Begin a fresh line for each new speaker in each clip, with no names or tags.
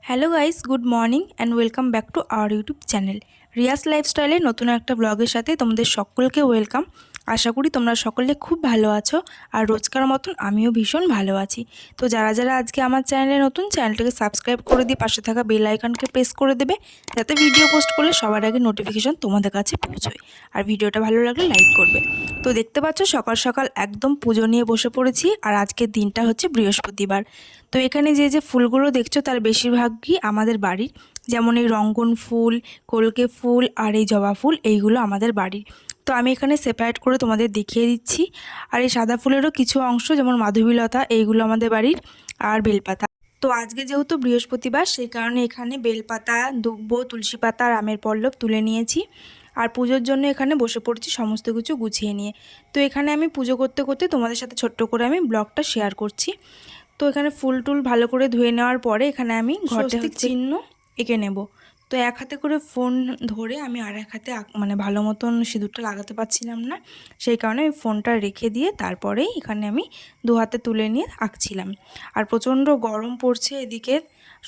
Hello guys, good morning and welcome back to our YouTube channel Riya's লাইফস্টাইলে নতুন একটা ব্লগের সাথে তোমাদের সকলকে ওয়েলকাম। আশা করি তোমরা সকলে খুব ভালো আছো, আর রোজকার মতন আমিও ভীষণ ভালো আছি। তো যারা যারা আজকে আমার চ্যানেলে নতুন, চ্যানেলটাকে সাবস্ক্রাইব করে দিয়ে পাশে থাকা বেল আইকনকে প্রেস করে দেবে, যাতে ভিডিও পোস্ট করলে সবার আগে নোটিফিকেশন তোমাদের কাছে পৌঁছয়। আর ভিডিওটা ভালো লাগলে লাইক করবে। তো দেখতে পাচ্ছ সকাল সকাল একদম পুজো নিয়ে বসে পড়েছি, আর আজকের দিনটা হচ্ছে বৃহস্পতিবার। তো এখানে যে যে ফুলগুলো দেখছো তার বেশিরভাগই আমাদের বাড়ির, যেমন এই রঙ্গন ফুল, কলকে ফুল আর এই জবা ফুল, এইগুলো আমাদের বাড়ির। তো আমি এখানে সেপারেট করে তোমাদের দেখিয়ে দিচ্ছি। আর এই সাদা ফুলেরও কিছু অংশ, যেমন মাধবীলতা, এইগুলো আমাদের বাড়ির, আর বেলপাতা। তো আজকে যেহেতু বৃহস্পতিবার, সেই কারণে এখানে বেলপাতা, দুব্ব, তুলসী পাতা আর আমের পল্লব তুলে নিয়েছি। আর পুজোর জন্য এখানে বসে পড়ছি সমস্ত কিছু গুছিয়ে নিয়ে। তো এখানে আমি পুজো করতে করতে তোমাদের সাথে ছোট্ট করে আমি ব্লগটা শেয়ার করছি। তো এখানে ফুল টুল ভালো করে ধুয়ে নেওয়ার পরে এখানে আমি স্বস্তিক চিহ্ন এঁকে নেব। তো এক হাতে করে ফোন ধরে আমি আর এক হাতে মানে ভালো মতন সিঁদুরটা লাগাতে পারছিলাম না, সেই কারণে আমি ফোনটা রেখে দিয়ে তারপরেই এখানে আমি দু হাতে তুলে নিয়ে আঁকছিলাম। আর প্রচণ্ড গরম পড়ছে এদিকে,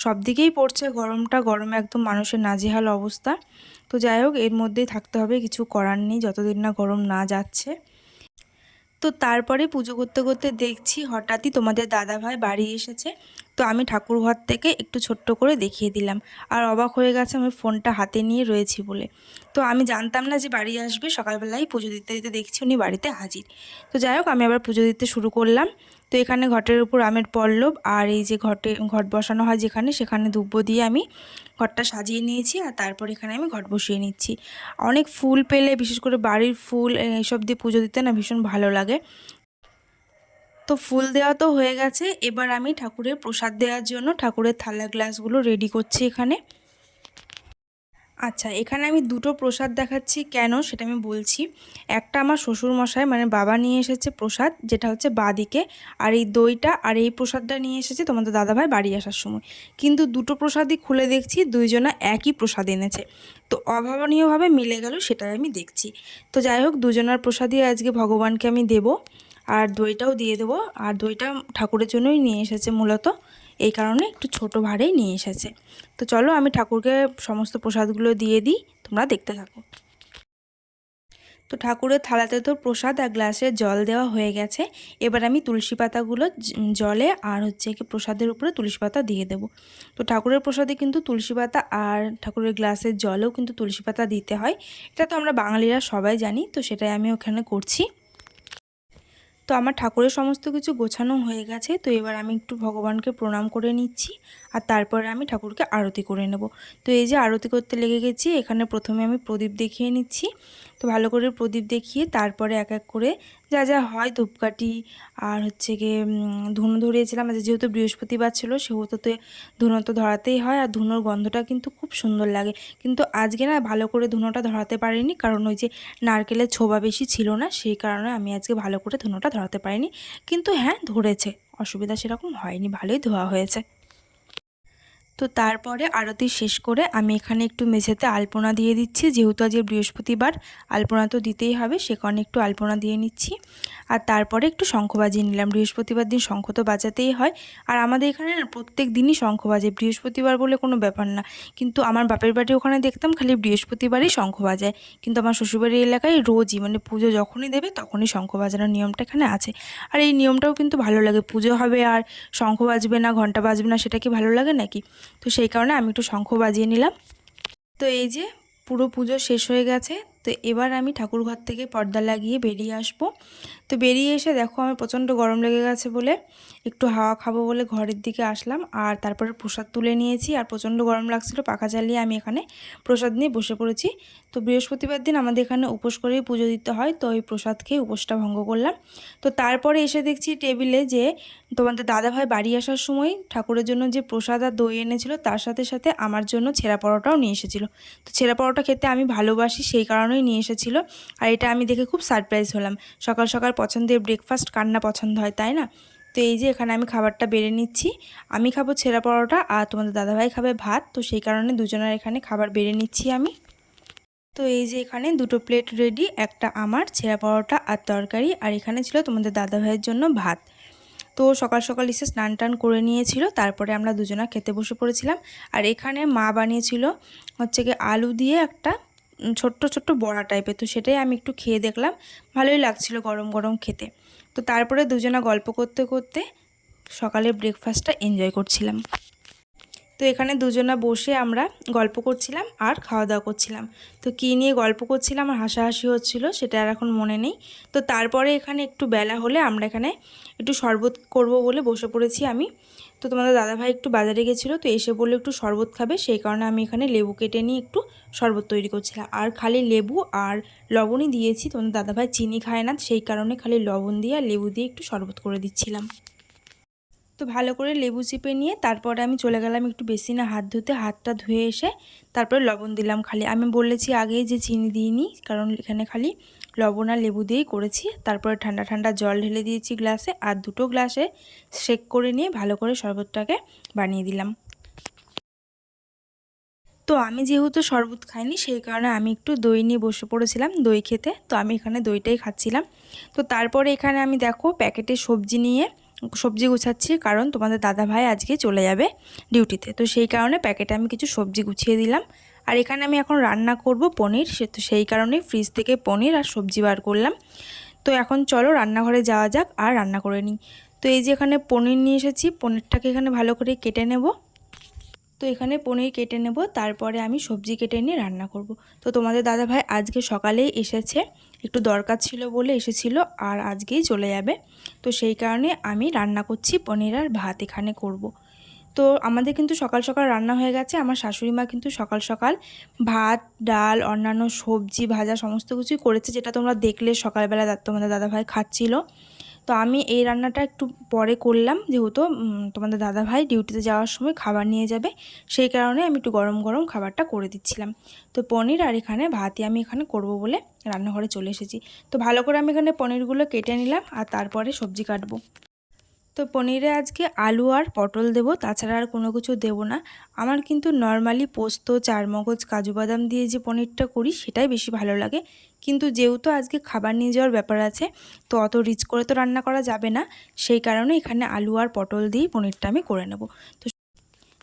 সব দিকেই পড়ছে গরমটা, গরমে একদম মানুষের নাজেহাল অবস্থা। তো যাই হোক, এর মধ্যেই থাকতে হবে, কিছু করার নেই যতদিন না গরম না যাচ্ছে। তো তারপরে পুজো করতে করতে দেখছি হঠাৎই তোমাদের দাদাভাই বাড়ি এসেছে। তো আমি ঠাকুর ঘর থেকে একটু ছোট্ট করে দেখিয়ে দিলাম, আর অবাক হয়ে গেছে আমি ফোনটা হাতে নিয়ে রয়েছি বলে। তো আমি জানতাম না যে বাড়ি আসবে, সকালবেলায় পুজো দিতে দিতে দেখছি উনি বাড়িতে হাজির। তো যাই হোক, আমি আবার পুজো দিতে শুরু করলাম। তো এখানে ঘটের উপর আমের পল্লব আর এই যে ঘট বসানো হয় যেখানে, সেখানে দুব্ব দিয়ে আমি ঘরটা সাজিয়ে নিয়েছি। আর তারপর এখানে আমি ঘট বসিয়ে নিচ্ছি। অনেক ফুল পেলে, বিশেষ করে বাড়ির ফুল, এইসব দিয়ে পুজো দিতে না ভীষণ ভালো লাগে। তো ফুল দেওয়া তো হয়ে গেছে, এবার আমি ঠাকুরের প্রসাদ দেওয়ার জন্য ঠাকুরের থালা গ্লাসগুলো রেডি করছি এখানে। আচ্ছা, এখানে আমি দুটো প্রসাদ দেখাচ্ছি কেন সেটা আমি বলছি। একটা আমার শ্বশুরমশাই মানে বাবা নিয়ে এসেছে প্রসাদ, যেটা হচ্ছে বাঁদিকে, আর এই দইটা আর এই প্রসাদটা নিয়ে এসেছে তোমাদের দাদাভাই বাড়ি আসার সময়। কিন্তু দুটো প্রসাদই খুলে দেখছি দুইজনা একই প্রসাদ এনেছে। তো অভাবনীয়ভাবে মিলে গেল, সেটাই আমি দেখছি। তো যাই হোক, দুজনার প্রসাদই আজকে ভগবানকে আমি দেব, আর দইটাও দিয়ে দেবো। আর দইটা ঠাকুরের জন্যই নিয়ে এসেছে মূলত, এই কারণে একটু ছোট ভাঁড়েই নিয়ে এসেছে। তো চলো আমি ঠাকুরকে সমস্ত প্রসাদগুলো দিয়ে দিই, তোমরা দেখতে থাকো। তো ঠাকুরের থালাতে তো প্রসাদ আর গ্লাসে জল দেওয়া হয়ে গেছে। এবার আমি তুলসী পাতাগুলো জলে আর হচ্ছে কি প্রসাদের উপরে তুলসী পাতা দিয়ে দেবো। তো ঠাকুরের প্রসাদে কিন্তু তুলসী পাতা, আর ঠাকুরের গ্লাসের জলেও কিন্তু তুলসী পাতা দিতে হয়। এটা তো আমরা বাঙালিরা সবাই জানি, তো সেটাই আমি ওখানে করছি। তো আমার ঠাকুরের সমস্ত কিছু গোছানো হয়ে গেছে। তো এবার আমি একটু ভগবানকে প্রণাম করে নিচ্ছি, আর তারপরে আমি ঠাকুরকে আরতি করে নেব। তো এই যে আরতি করতে লেগে গেছি, এখানে প্রথমে আমি প্রদীপ দেখিয়ে নিচ্ছি। তো ভালো করে প্রদীপ দেখিয়ে তারপরে এক এক করে যা যা হয়, ধূপকাঠি আর হচ্ছে গিয়ে ধুনো ধরিয়েছিলাম। যেহেতু বৃহস্পতিবার ছিল সেহেতু তো ধুনো তো ধরাতেই হয়, আর ধুনোর গন্ধটা কিন্তু খুব সুন্দর লাগে। কিন্তু আজকে না ভালো করে ধুনোটা ধরাতে পারিনি, কারণ ওই যে নারকেলের ছোবা বেশি ছিল না, সেই কারণে আমি আজকে ভালো করে ধুনোটা ধরাতে পারিনি। কিন্তু হ্যাঁ, ধরেছে, অসুবিধা সেরকম হয়নি, ভালোই ধোয়া হয়েছে। তো তারপরে আরতি শেষ করে আমি এখানে একটু মেঝেতে আলপনা দিয়ে দিচ্ছি, যেহেতু আজকে বৃহস্পতিবার আলপনা তো দিতেই হবে, সে কারণে একটু আলপনা দিয়ে নিচ্ছি। আর তারপরে একটু শঙ্খ বাজিয়ে নিলাম, বৃহস্পতিবার দিন শঙ্খ তো বাজাতেই হয়। আর আমাদের এখানে না প্রত্যেক দিনই শঙ্খ বাজে, বৃহস্পতিবার বলে কোনো ব্যাপার না। কিন্তু আমার বাপের বাড়ি ওখানে দেখতাম খালি বৃহস্পতিবারই শঙ্খ বাজায়, কিন্তু আমার শ্বশুরবাড়ির এলাকায় রোজই, মানে পুজো যখনই দেবে তখনই শঙ্খ বাজানোর নিয়মটা এখানে আছে। আর এই নিয়মটাও কিন্তু ভালো লাগে, পুজো হবে আর শঙ্খ বাজবে না, ঘন্টা বাজবে না, সেটা কি ভালো লাগে নাকি? তো সেই কারণে আমি একটু শঙ্খ বাজিয়ে নিলাম। তো এই যে পুরো পুজো শেষ হয়ে গেছে। তো এবার আমি ঠাকুর ঘর থেকে পর্দা লাগিয়ে বেরিয়ে আসবো। তো বেরিয়ে এসে দেখো আমার প্রচণ্ড গরম লেগে গেছে বলে একটু হাওয়া খাবো বলে ঘরের দিকে আসলাম, আর তারপরে প্রসাদ তুলে নিয়েছি। আর প্রচণ্ড গরম লাগছিল, পাখা চালিয়ে আমি এখানে প্রসাদ নিয়ে বসে পড়েছি। তো বৃহস্পতিবার দিন আমাদের এখানে উপোস করেই পুজো দিতে হয়, তো ওই প্রসাদ খেয়ে উপোসটা ভঙ্গ করলাম। তো তারপরে এসে দেখছি টেবিলে যে তোমাদের দাদাভাই বাড়ি আসার সময় ঠাকুরের জন্য যে প্রসাদ আর দই এনেছিল, তার সাথে সাথে আমার জন্য ছেঁড়া পরোটাও নিয়ে এসেছিলো। তো ছেঁড়া পরোটা খেতে আমি ভালোবাসি, সেই কারণেই নিয়ে এসেছিলো। আর এটা আমি দেখে খুব সারপ্রাইজ হলাম, সকাল সকাল পছন্দের ব্রেকফাস্ট কার না পছন্দ হয়, তাই না? তো এই যে এখানে আমি খাবারটা বেড়ে নিচ্ছি। আমি খাবো ছেঁড়া পরোটা আর তোমাদের দাদাভাই খাবে ভাত, তো সেই কারণে দুজনের এখানে খাবার বেড়ে নিচ্ছি আমি। তো এই যে এখানে দুটো প্লেট রেডি, একটা আমার ছেঁড়া পরোটা আর তরকারি, আর এখানে ছিল তোমাদের দাদাভাইয়ের জন্য ভাত। তো তো সকাল সকাল এসে স্নান টান করে নিয়েছিল, তারপরে আমরা দুজনা খেতে বসে পড়েছিলাম। আর এখানে মা বানিয়েছিল হচ্ছে কি আলু দিয়ে একটা ছোট্ট ছোট্ট বড়া টাইপের, তো সেটাই আমি একটু খেয়ে দেখলাম, ভালোই লাগছিল গরম গরম খেতে। তো তারপরে দুজনা গল্প করতে করতে সকালের ব্রেকফাস্টটা এনজয় করছিলাম। তো এখানে দুজনা বসে আমরা গল্প করছিলাম আর খাওয়া দাওয়া করছিলাম। তো কী নিয়ে গল্প করছিলাম আর হাসাহাসি হচ্ছিল সেটা আর এখন মনে নেই। তো তারপরে এখানে একটু বেলা হলে আমরা এখানে একটু শরবত করব বলে বসে পড়েছি আমি। তো তোমাদের দাদাভাই একটু বাজারে গেছিলো, তো এসে বললো একটু শরবত খাবে, সেই কারণে আমি এখানে লেবু কেটে নিয়ে একটু শরবত তৈরি করছিলাম। আর খালি লেবু আর লবণই দিয়েছি, তোমাদের দাদাভাই চিনি খায় না, সেই কারণে খালি লবণ দিয়ে আর লেবু দিয়ে একটু শরবত করে দিচ্ছিলাম। তো ভালো করে লেবু চিপে নিয়ে তারপরে আমি চলে গেলাম একটু বেসিনে হাত ধুতে। হাতটা ধুয়ে এসে তারপরে লবণ দিলাম খালি। আমি বলেছি আগেই যে চিনি দিইনি, কারণ এখানে খালি লবণ আর লেবু দিয়েই করেছি। তারপরে ঠান্ডা ঠান্ডা জল ঢেলে দিয়েছি গ্লাসে, আর দুটো গ্লাসে শেক করে নিয়ে ভালো করে শরবতটাকে বানিয়ে দিলাম। তো আমি যেহেতু শরবত খাইনি, সেই কারণে আমি একটু দই নিয়ে বসে পড়েছিলাম দই খেতে। তো আমি এখানে দইটাই খাচ্ছিলাম। তো তারপরে এখানে আমি দেখো প্যাকেটে সবজি গুছাচ্ছি, কারণ তোমাদের দাদাভাই আজকে চলে যাবে ডিউটিতে। তো সেই কারণে প্যাকেটে আমি কিছু সবজি গুছিয়ে দিলাম। আর এখানে আমি এখন রান্না করব পনির, তো সেই কারণে ফ্রিজ থেকে পনির আর সবজি বার করলাম। তো এখন চলো রান্নাঘরে যাওয়া যাক আর রান্না করে নিই। তো এই যে এখানে পনির নিয়ে এসেছি, পনিরটাকে এখানে ভালো করে কেটে নেব। তো এখানে পনির কেটে নেব, তারপরে আমি সবজি কেটে নিয়ে রান্না করব। তো তোমাদের দাদাভাই আজকে সকালেই এসেছে, একটু দরকার ছিল বলে এসেছিল, আর আজকেই চলে যাবে। তো সেই কারণে আমি রান্না করছি পনির আর ভাত এখানে করব। তো আমাদের কিন্তু সকাল সকাল রান্না হয়ে গেছে। আমার শাশুড়ি মা কিন্তু সকাল সকাল ভাত, ডাল, অন্যান্য সবজি ভাজা সমস্ত কিছুই করেছে, যেটা তোমরা দেখলে সকালবেলা তোমাদের দাদাভাই খাচ্ছিল। তো আমি এই রান্নাটা একটু পরে করলাম, যেহেতু তোমাদের দাদাভাই ডিউটিতে যাওয়ার সময় খাবার নিয়ে যাবে, সেই কারণে আমি একটু গরম গরম খাবারটা করে দিচ্ছিলাম। তো পনির আর এখানে ভাতই আমি এখানে করব বলে রান্নাঘরে চলে এসেছি। তো ভালো করে আমি এখানে পনিরগুলো কেটে নিলাম আর তারপরে সবজি কাটবো। তো পনিরে আজকে আলু আর পটল দেব, তাছাড়া আর কোনো কিছু দেব না। আমার কিন্তু নর্মালি পোস্ত, চারমগজ, কাজু বাদাম দিয়ে যে পনিরটা করি সেটাই বেশি ভালো লাগে। কিন্তু যেহেতু আজকে খাবার নিয়ে যাওয়ার ব্যাপার আছে, তো অত রিচ করে তো রান্না করা যাবে না, সেই কারণে এখানে আলু আর পটল দিয়েই পনিরটা আমি করে নেব। তো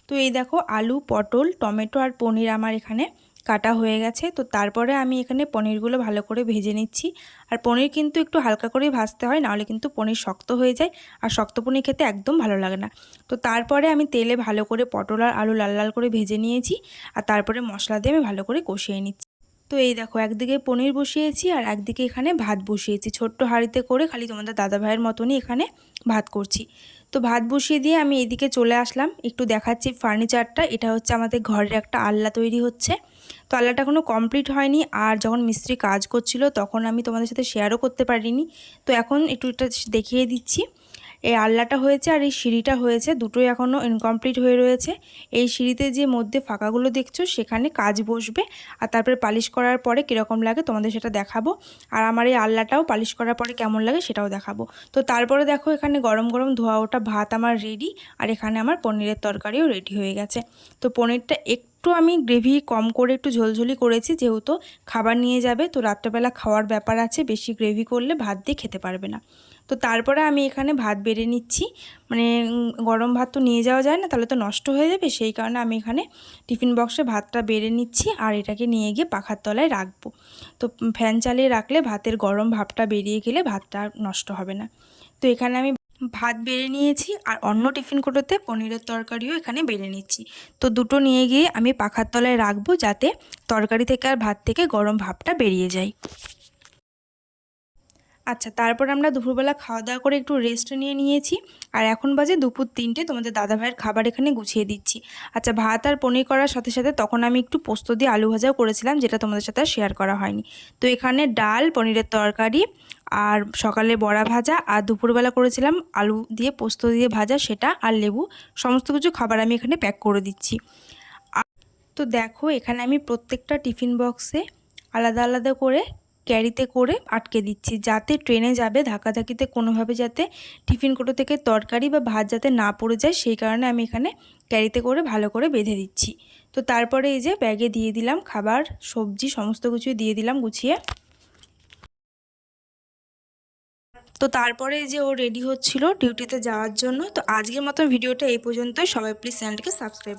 তো এই দেখো আলু, পটল, টমেটো আর পনির আমার এখানে কাটা হয়ে গেছে। তো তারপরে আমি এখানে পনিরগুলো ভালো করে ভেজে নিচ্ছি। আর পনির কিন্তু একটু হালকা করেই ভাজতে হয়, নাহলে কিন্তু পনির শক্ত হয়ে যায়, আর শক্ত পনির খেতে একদম ভালো লাগে না। তো তারপরে আমি তেলে ভালো করে পটল আর আলু লাল লাল করে ভেজে নিয়েছি, আর তারপরে মশলা দিয়ে আমি ভালো করে কষিয়ে নিচ্ছি। তো এই দেখো একদিকে পনির বসিয়েছি আর একদিকে এখানে ভাত বসিয়েছি, ছোট্ট হাঁড়িতে করে, খালি তোমাদের দাদাভাইয়ের মতনই এখানে ভাত করছি। তো ভাত বসিয়ে দিয়ে আমি এইদিকে চলে আসলাম, একটু দেখাচ্ছি ফার্নিচারটা। এটা হচ্ছে আমাদের ঘরের একটা আলনা তৈরি হচ্ছে। তো আলনাটা এখনও কমপ্লিট হয়নি, আর যখন মিস্ত্রি কাজ করছিল তখন আমি তোমাদের সাথে শেয়ারও করতে পারিনি। তো এখন একটু এটা দেখিয়ে দিচ্ছি। এই আলনাটা হয়েছে আর এই সিঁড়িটা হয়েছে, দুটোই এখনও ইনকমপ্লিট হয়ে রয়েছে। এই সিঁড়িতে যে মধ্যে ফাঁকাগুলো দেখছো সেখানে কাজ বসবে, আর তারপরে পালিশ করার পরে কীরকম লাগে তোমাদের সেটা দেখাবো। আর আমার এই আলনাটাও পালিশ করার পরে কেমন লাগে সেটাও দেখাবো। তো তারপরে দেখো এখানে গরম গরম ধোয়া ওটা ভাত আমার রেডি, আর এখানে আমার পনিরের তরকারিও রেডি হয়ে গেছে। তো পনিরটা একটু আমি গ্রেভি কম করে একটু ঝোলঝোলি করেছি, যেহেতু খাবার নিয়ে যাবে, তো রাত্রেবেলা খাওয়ার ব্যাপার আছে, বেশি গ্রেভি করলে ভাত দিয়ে খেতে পারবে না। তো তারপরে আমি এখানে ভাত বেড়ে নিচ্ছি, মানে গরম ভাত তো নিয়ে যাওয়া যায় না, তাহলে তো নষ্ট হয়ে যাবে, সেই কারণে আমি এখানে টিফিন বক্সে ভাতটা বেড়ে নিচ্ছি, আর এটাকে নিয়ে গিয়ে পাখার তলায় রাখবো। তো ফ্যান চালিয়ে রাখলে ভাতের গরম ভাপটা বেরিয়ে গেলে ভাতটা নষ্ট হবে না। তো এখানে আমি ভাত বেড়ে নিয়েছি, আর অন্য টিফিন কোটোতে পনিরের তরকারিও এখানে বেড়ে নিচ্ছি। তো দুটো নিয়ে গিয়ে আমি পাখার তলায় রাখবো, যাতে তরকারি থেকে আর ভাত থেকে গরম ভাপটা বেরিয়ে যায়। আচ্ছা, তারপর আমরা দুপুরবেলা খাওয়া দাওয়া করে একটু রেস্ট নিয়েছি, আর এখন বাজে দুপুর 3টে। তোমাদের দাদাভাইয়ের খাবার এখানে গুছিয়ে দিচ্ছি। আচ্ছা, ভাত আর পনির করার সাথে সাথে তখন আমি একটু পোস্ত দিয়ে আলু ভাজাও করেছিলাম, যেটা তোমাদের সাথে শেয়ার করা হয়নি। তো এখানে ডাল, পনিরের তরকারি, আর সকালে বড়া ভাজা, আর দুপুরবেলা করেছিলাম আলু দিয়ে পোস্ত দিয়ে ভাজা, সেটা আর লেবু, সমস্ত কিছু খাবার আমি এখানে প্যাক করে দিচ্ছি। তো দেখো এখানে আমি প্রত্যেকটা টিফিন বক্সে আলাদা আলাদা করে ক্যারিতে করে আটকে দিচ্ছি, যাতে ট্রেনে যাবে ধাক্কাধাক্কিতে কোনোভাবে যাতে টিফিন কোটো থেকে তরকারি বা ভাত যাতে না পড়ে যায়, সেই কারণে আমি এখানে ক্যারিতে করে ভালো করে বেঁধে দিচ্ছি। তো তারপরে এই যে ব্যাগে দিয়ে দিলাম খাবার, সবজি সমস্ত কিছুই দিয়ে দিলাম গুছিয়ে। তো তারপরে যে ও রেডি হচ্ছিল ডিউটিতে যাওয়ার জন্য। তো আজকের মতো ভিডিওটা এই পর্যন্তই। সবাই প্লিজ চ্যানেলটিকে সাবস্ক্রাইব